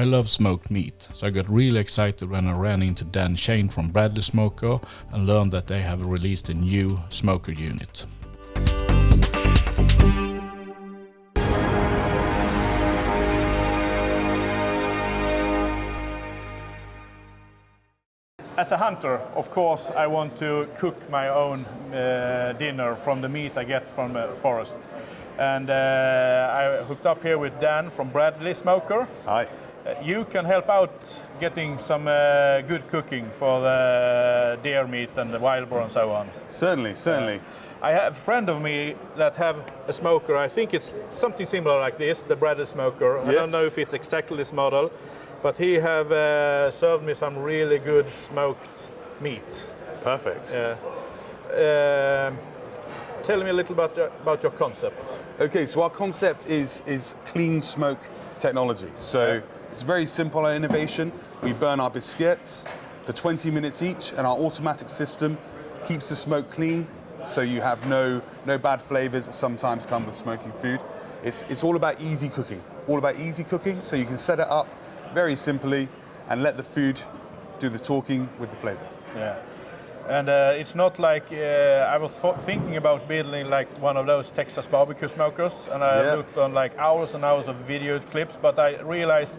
I love smoked meat, so I got really excited when I ran into Dan Shahin from Bradley Smoker and learned that they have released a new smoker unit. As a hunter, of course, I want to cook my own dinner from the meat I get from the forest. And I hooked up here with Dan from Bradley Smoker. Hi. You can help out getting some good cooking for the deer meat and the wild boar and so on. Certainly. I have a friend of me that have a smoker. I think it's something similar like this, the Bradley Smoker. Yes. I don't know if it's exactly this model, but he have served me some really good smoked meat. Perfect. Tell me a little about your concept. Okay, so our concept is clean smoke technology. So it's very simple, our innovation. We burn our biscuits for 20 minutes each, and our automatic system keeps the smoke clean, so you have no bad flavors that sometimes come with smoking food. It's all about easy cooking, so you can set it up very simply and let the food do the talking with the flavor. Yeah. And it's not like, I was thinking about building like one of those Texas barbecue smokers, and I looked on like hours and hours of video clips, but I realized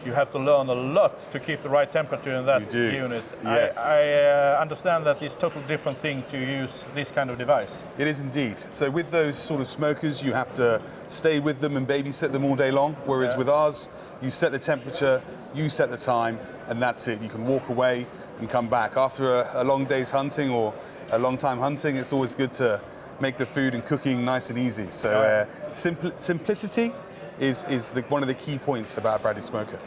you have to learn a lot to keep the right temperature in that unit. Yes. I understand that it's a totally different thing to use this kind of device. It is indeed. So with those sort of smokers, you have to stay with them and babysit them all day long, whereas with ours, you set the temperature, you set the time, and that's it. You can walk away and come back. After a long day's hunting or a long time hunting, it's always good to make the food and cooking nice and easy. So simplicity is one of the key points about Bradley Smoker.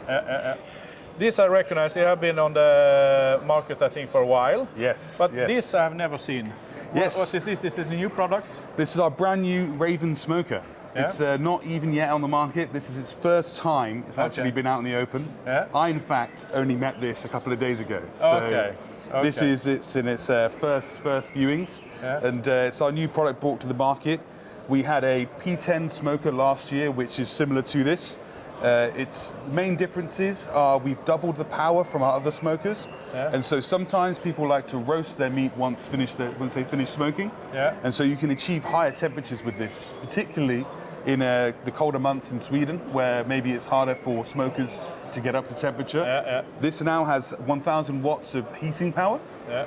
This I recognize. They have been on the market, I think, for a while. Yes. But this I have never seen. Yes. What is this? This is a new product? This is our brand new Raven Smoker. It's not even yet on the market. This is its first time it's actually been out in the open. I, in fact, only met this a couple of days ago. So this is it's in its first viewings, and it's our new product brought to the market. We had a P10 smoker last year, which is similar to this. Its main differences are we've doubled the power from our other smokers, and so sometimes people like to roast their meat once they finish smoking, and so you can achieve higher temperatures with this, particularly in the colder months in Sweden, where maybe it's harder for smokers to get up to temperature. This now has 1,000 watts of heating power,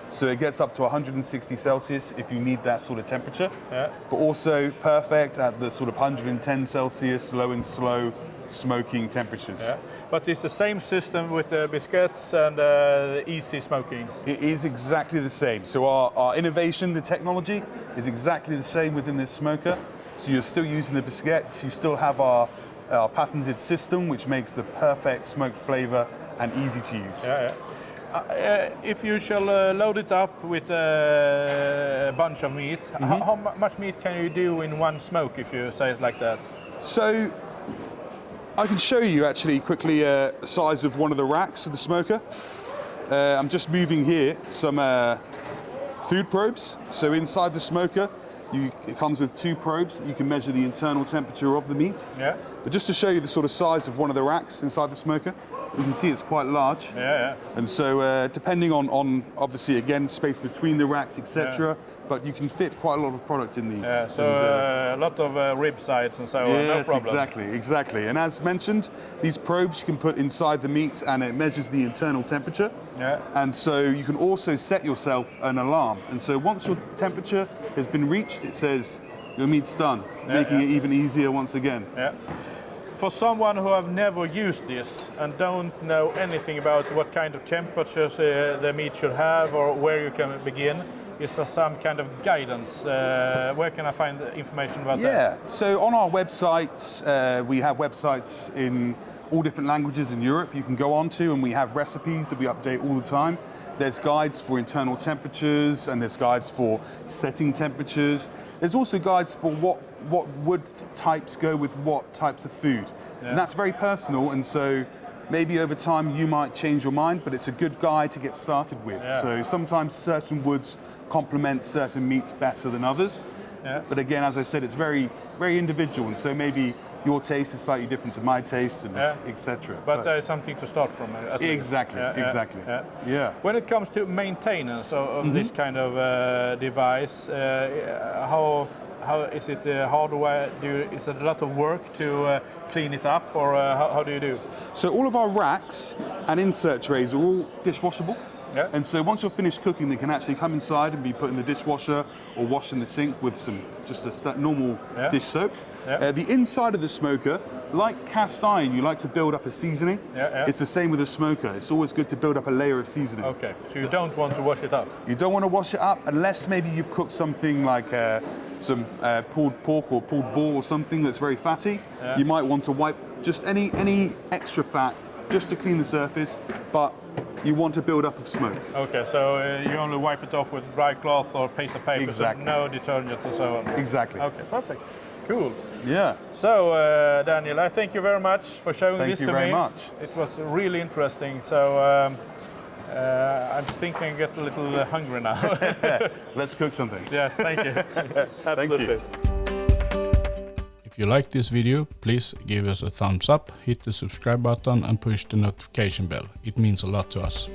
so it gets up to 160 Celsius if you need that sort of temperature, but also perfect at the sort of 110 Celsius low and slow smoking temperatures. But it's the same system with the biscuits and the easy smoking? It is exactly the same. So our innovation, the technology, is exactly the same within this smoker. So you're still using the biscuits, you still have our patented system, which makes the perfect smoked flavor and easy to use. If you shall load it up with a bunch of meat, how much meat can you do in one smoke, if you say it like that? So I can show you actually quickly the size of one of the racks of the smoker. I'm just moving here some food probes. So inside the smoker, it comes with 2 probes that you can measure the internal temperature of the meat. But just to show you the sort of size of one of the racks inside the smoker, you can see it's quite large. And so depending on obviously again space between the racks, etc. But you can fit quite a lot of product in these. So a lot of rib sides and so on, no problem. Exactly. And as mentioned, these probes you can put inside the meat and it measures the internal temperature. And so you can also set yourself an alarm. And so once your temperature has been reached, it says your meat's done, making it even easier once again. For someone who have never used this and don't know anything about what kind of temperatures the meat should have or where you can begin, is there some kind of guidance? Where can I find information about that? So on our websites, we have websites in all different languages in Europe you can go on to, and we have recipes that we update all the time. There's guides for internal temperatures, and there's guides for setting temperatures. There's also guides for what wood types go with what types of food. And that's very personal, and so maybe over time you might change your mind, but it's a good guide to get started with. So sometimes certain woods complement certain meats better than others. But again, as I said, it's very, very individual, and so maybe your taste is slightly different to my taste, and etc. But there is something to start from. Exactly, exactly. Yeah. When it comes to maintenance of this kind of device, how is it hardware? Is it a lot of work to clean it up, or how do you do? So all of our racks and insert trays are all dishwashable. Yeah. And so once you're finished cooking, they can actually come inside and be put in the dishwasher or washed in the sink with some just a normal dish soap. Yeah. The inside of the smoker, like cast iron, you like to build up a seasoning. It's the same with a smoker. It's always good to build up a layer of seasoning. Okay, so you don't want to wash it up? You don't want to wash it up unless maybe you've cooked something like some pulled pork or pulled boar or something that's very fatty. You might want to wipe just any extra fat just to clean the surface, but you want to build up of smoke. Okay, so you only wipe it off with dry cloth or piece of paper, exactly. So no detergent and so on? Exactly. Okay, perfect. Cool. Yeah. So, Daniel, I thank you very much for showing this to me. Thank you very much. It was really interesting. So, I'm thinking I get a little hungry now. Let's cook something. Yes, thank you. Absolutely. Thank you. If you like this video, please give us a thumbs up, hit the subscribe button and push the notification bell. It means a lot to us.